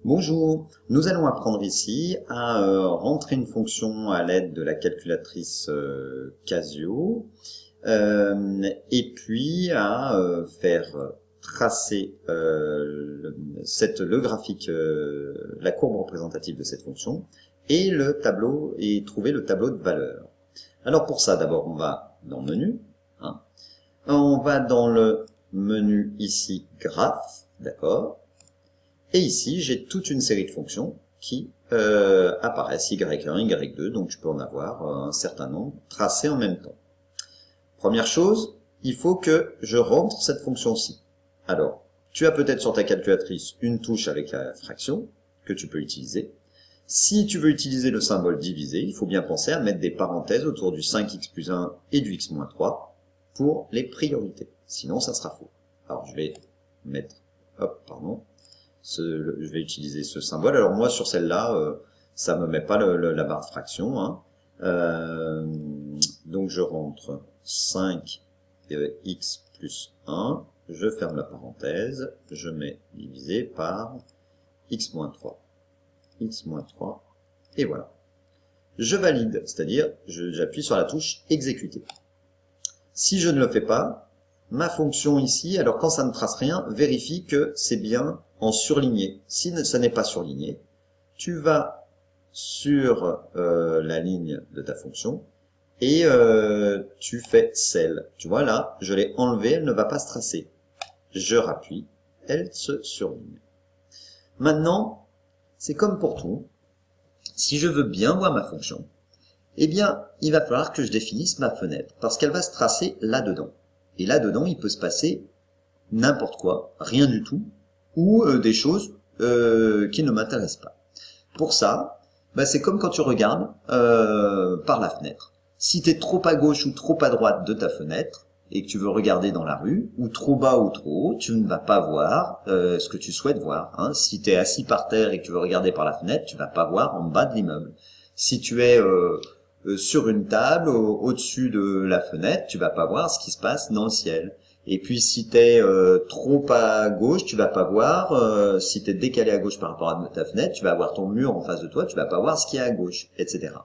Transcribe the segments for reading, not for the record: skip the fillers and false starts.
Bonjour, nous allons apprendre ici à rentrer une fonction à l'aide de la calculatrice Casio et puis à faire tracer le graphique, la courbe représentative de cette fonction et le tableau et trouver le tableau de valeur. Alors pour ça, d'abord on va dans le menu, hein. On va dans le menu ici graphe, d'accord. Et ici, j'ai toute une série de fonctions qui apparaissent, y1, y2, donc je peux en avoir un certain nombre tracés en même temps. Première chose, il faut que je rentre cette fonction-ci. Alors, tu as peut-être sur ta calculatrice une touche avec la fraction que tu peux utiliser. Si tu veux utiliser le symbole divisé, il faut bien penser à mettre des parenthèses autour du 5x plus 1 et du x moins 3 pour les priorités. Sinon, ça sera faux. Alors, je vais mettre, je vais utiliser ce symbole. Alors moi sur celle-là, ça me met pas la barre de fraction, hein. Donc je rentre 5x plus 1, je ferme la parenthèse, je mets divisé par x moins 3, et voilà. Je valide, c'est-à-dire j'appuie sur la touche exécuter. Si je ne le fais pas, ma fonction ici, alors quand ça ne trace rien, vérifie que c'est bien en surligné. Si ça n'est pas surligné, tu vas sur la ligne de ta fonction et tu fais celle. Tu vois là, je l'ai enlevée, elle ne va pas se tracer. Je rappuie, elle se surligne. Maintenant, c'est comme pour tout. Si je veux bien voir ma fonction, eh bien, il va falloir que je définisse ma fenêtre parce qu'elle va se tracer là-dedans. Et là-dedans, il peut se passer n'importe quoi, rien du tout, ou des choses qui ne m'intéressent pas. Pour ça, c'est comme quand tu regardes par la fenêtre. Si tu es trop à gauche ou trop à droite de ta fenêtre, et que tu veux regarder dans la rue, ou trop bas ou trop haut, tu ne vas pas voir ce que tu souhaites voir, hein. Si tu es assis par terre et que tu veux regarder par la fenêtre, tu vas pas voir en bas de l'immeuble. Si tu es sur une table, au-dessus de la fenêtre, tu vas pas voir ce qui se passe dans le ciel. Et puis si tu es trop à gauche, tu vas pas voir, si tu es décalé à gauche par rapport à ta fenêtre, tu vas avoir ton mur en face de toi, tu vas pas voir ce qu'il y a à gauche, etc.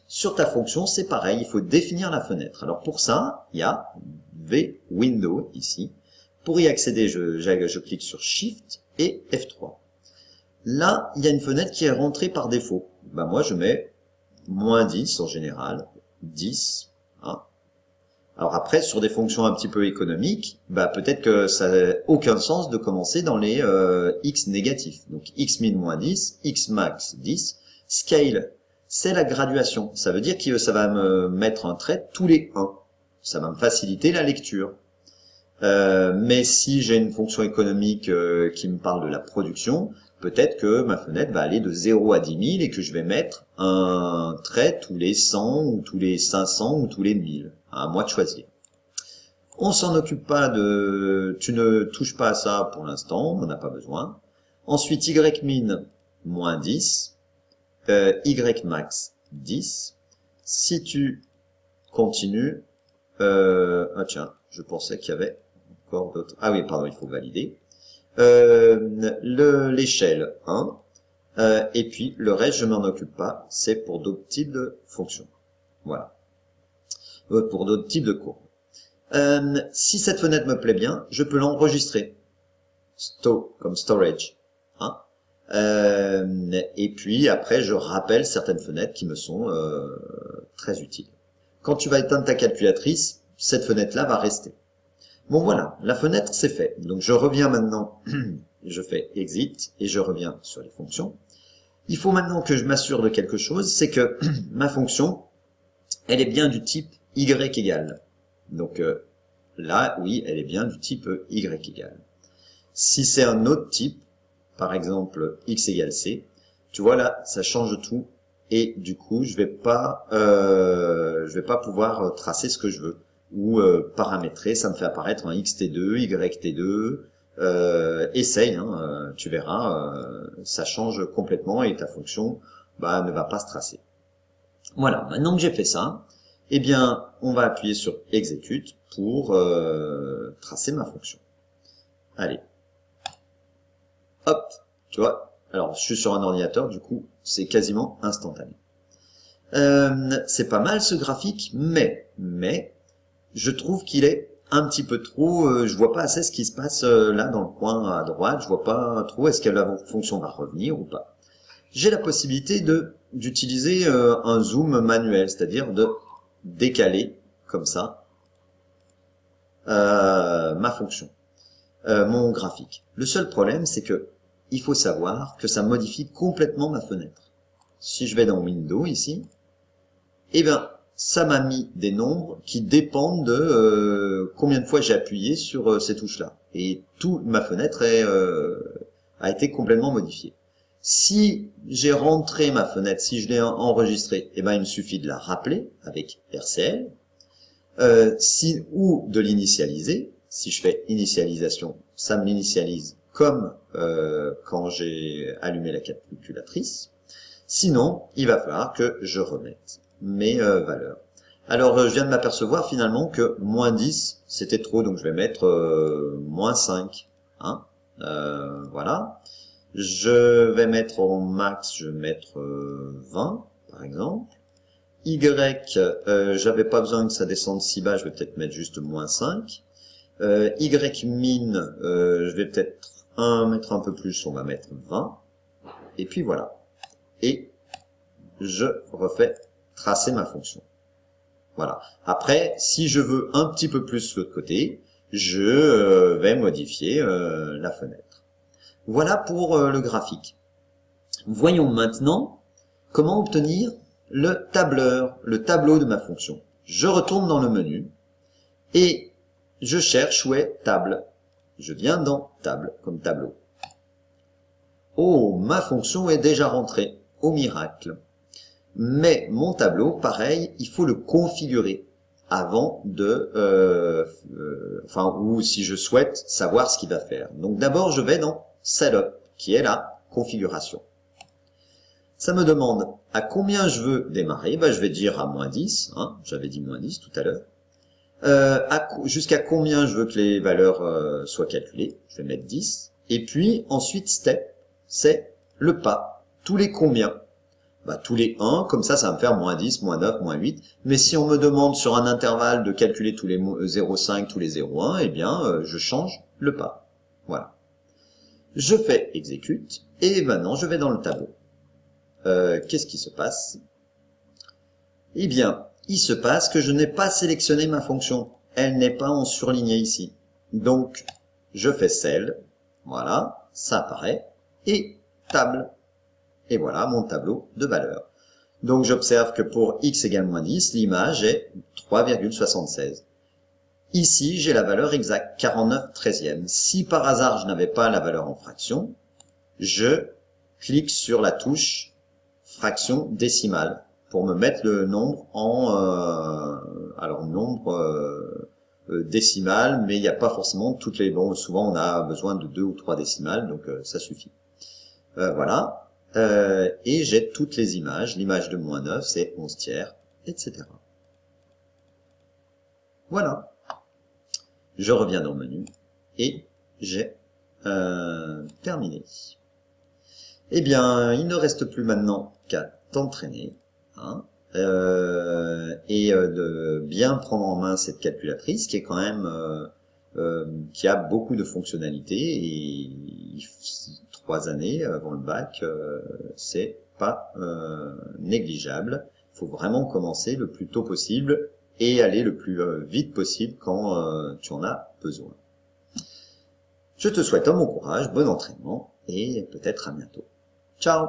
Sur ta fonction, c'est pareil, il faut définir la fenêtre. Alors pour ça, il y a V-Window ici. Pour y accéder, je clique sur Shift et F3. Là, il y a une fenêtre qui est rentrée par défaut. Moi, je mets moins 10 en général, 10. Hein. Alors après, sur des fonctions un petit peu économiques, peut-être que ça n'a aucun sens de commencer dans les x négatifs. Donc x min moins 10, x max 10. Scale, c'est la graduation. Ça veut dire que ça va me mettre un trait tous les 1. Ça va me faciliter la lecture. Mais si j'ai une fonction économique qui me parle de la production, peut-être que ma fenêtre va aller de 0 à 10 000 et que je vais mettre un trait tous les 100 ou tous les 500 ou tous les 1000. À moi de choisir. On s'en occupe pas tu ne touches pas à ça pour l'instant, on n'en a pas besoin. Ensuite, y-min, moins 10, y-max, 10. Si tu continues, tiens, je pensais qu'il y avait encore d'autres. Ah oui, pardon, il faut valider. L'échelle 1, et puis le reste, je m'en occupe pas, c'est pour d'autres types de fonctions. Voilà. Pour d'autres types de courbes. Si cette fenêtre me plaît bien, je peux l'enregistrer. Comme storage. Hein. Et puis après, je rappelle certaines fenêtres qui me sont très utiles. Quand tu vas éteindre ta calculatrice, cette fenêtre-là va rester. Bon voilà, la fenêtre c'est fait. Donc je reviens maintenant, je fais exit et je reviens sur les fonctions. Il faut maintenant que je m'assure de quelque chose, c'est que ma fonction, elle est bien du type y égale. Donc là, oui, elle est bien du type y égale. Si c'est un autre type, par exemple x égale c, tu vois là, ça change tout et du coup, je vais pas pouvoir tracer ce que je veux ou paramétrer. Ça me fait apparaître un xt2, yt2. Essaye, hein, tu verras, ça change complètement et ta fonction ne va pas se tracer. Voilà, maintenant que j'ai fait ça, eh bien, on va appuyer sur Execute pour tracer ma fonction. Allez. Hop, tu vois, Alors, je suis sur un ordinateur, du coup, c'est quasiment instantané. C'est pas mal ce graphique, mais je trouve qu'il est un petit peu trop, je vois pas assez ce qui se passe là dans le coin à droite, je vois pas trop est-ce que la fonction va revenir ou pas. J'ai la possibilité d'utiliser un zoom manuel, c'est-à-dire de décaler comme ça ma fonction, mon graphique. Le seul problème, c'est que il faut savoir que ça modifie complètement ma fenêtre. Si je vais dans Windows ici, eh bien, ça m'a mis des nombres qui dépendent de combien de fois j'ai appuyé sur ces touches-là. Et toute ma fenêtre a été complètement modifiée. Si j'ai rentré ma fenêtre, si je l'ai enregistrée, eh ben, il me suffit de la rappeler avec RCL, ou de l'initialiser. Si je fais initialisation, ça me l'initialise comme quand j'ai allumé la calculatrice. Sinon, il va falloir que je remette mes valeurs. Alors, je viens de m'apercevoir finalement que moins 10, c'était trop, donc je vais mettre moins 5. Hein, voilà. Je vais mettre en max, je vais mettre 20, par exemple. Y, j'avais pas besoin que ça descende si bas, je vais peut-être mettre juste moins 5. Y min, je vais peut-être mettre un peu plus, on va mettre 20. Et puis voilà. Et je refais tracer ma fonction. Voilà. Après, si je veux un petit peu plus l'autre côté, je vais modifier la fenêtre. Voilà pour le graphique. Voyons maintenant comment obtenir le tableur, le tableau de ma fonction. Je retourne dans le menu et je cherche où est table. Je viens dans table comme tableau. Oh, ma fonction est déjà rentrée. Au miracle. Mais mon tableau, pareil, il faut le configurer avant de, ou si je souhaite savoir ce qu'il va faire. Donc d'abord, je vais dans Setup, qui est la configuration. Ça me demande à combien je veux démarrer. Ben, je vais dire à moins 10, hein, j'avais dit moins 10 tout à l'heure. Jusqu'à combien je veux que les valeurs soient calculées. Je vais mettre 10. Et puis ensuite, step, c'est le pas. Tous les combien? Bah, tous les 1, comme ça va me faire moins 10, moins 9, moins 8. Mais si on me demande sur un intervalle de calculer tous les 0,5, tous les 0,1, eh bien, je change le pas. Voilà. Je fais exécute, et maintenant je vais dans le tableau. Qu'est-ce qui se passe? Eh bien, il se passe que je n'ai pas sélectionné ma fonction. Elle n'est pas en surligné ici. Donc, je fais cell, voilà, ça apparaît, et table. Et voilà mon tableau de valeurs. Donc j'observe que pour x égale moins 10, l'image est 3,76. Ici, j'ai la valeur exacte, 49/13e. Si par hasard je n'avais pas la valeur en fraction, je clique sur la touche fraction décimale pour me mettre le nombre en décimal, mais il n'y a pas forcément toutes les... Bon, souvent on a besoin de 2 ou 3 décimales, donc ça suffit. Voilà. Et j'ai toutes les images. L'image de moins 9, c'est 11 tiers, etc. Voilà. Je reviens dans le menu et j'ai terminé. Eh bien, il ne reste plus maintenant qu'à t'entraîner, hein, et de bien prendre en main cette calculatrice qui est quand même qui a beaucoup de fonctionnalités et 3 années avant le bac, c'est pas négligeable. Il faut vraiment commencer le plus tôt possible et aller le plus vite possible quand tu en as besoin. Je te souhaite un bon courage, bon entraînement et peut-être à bientôt. Ciao!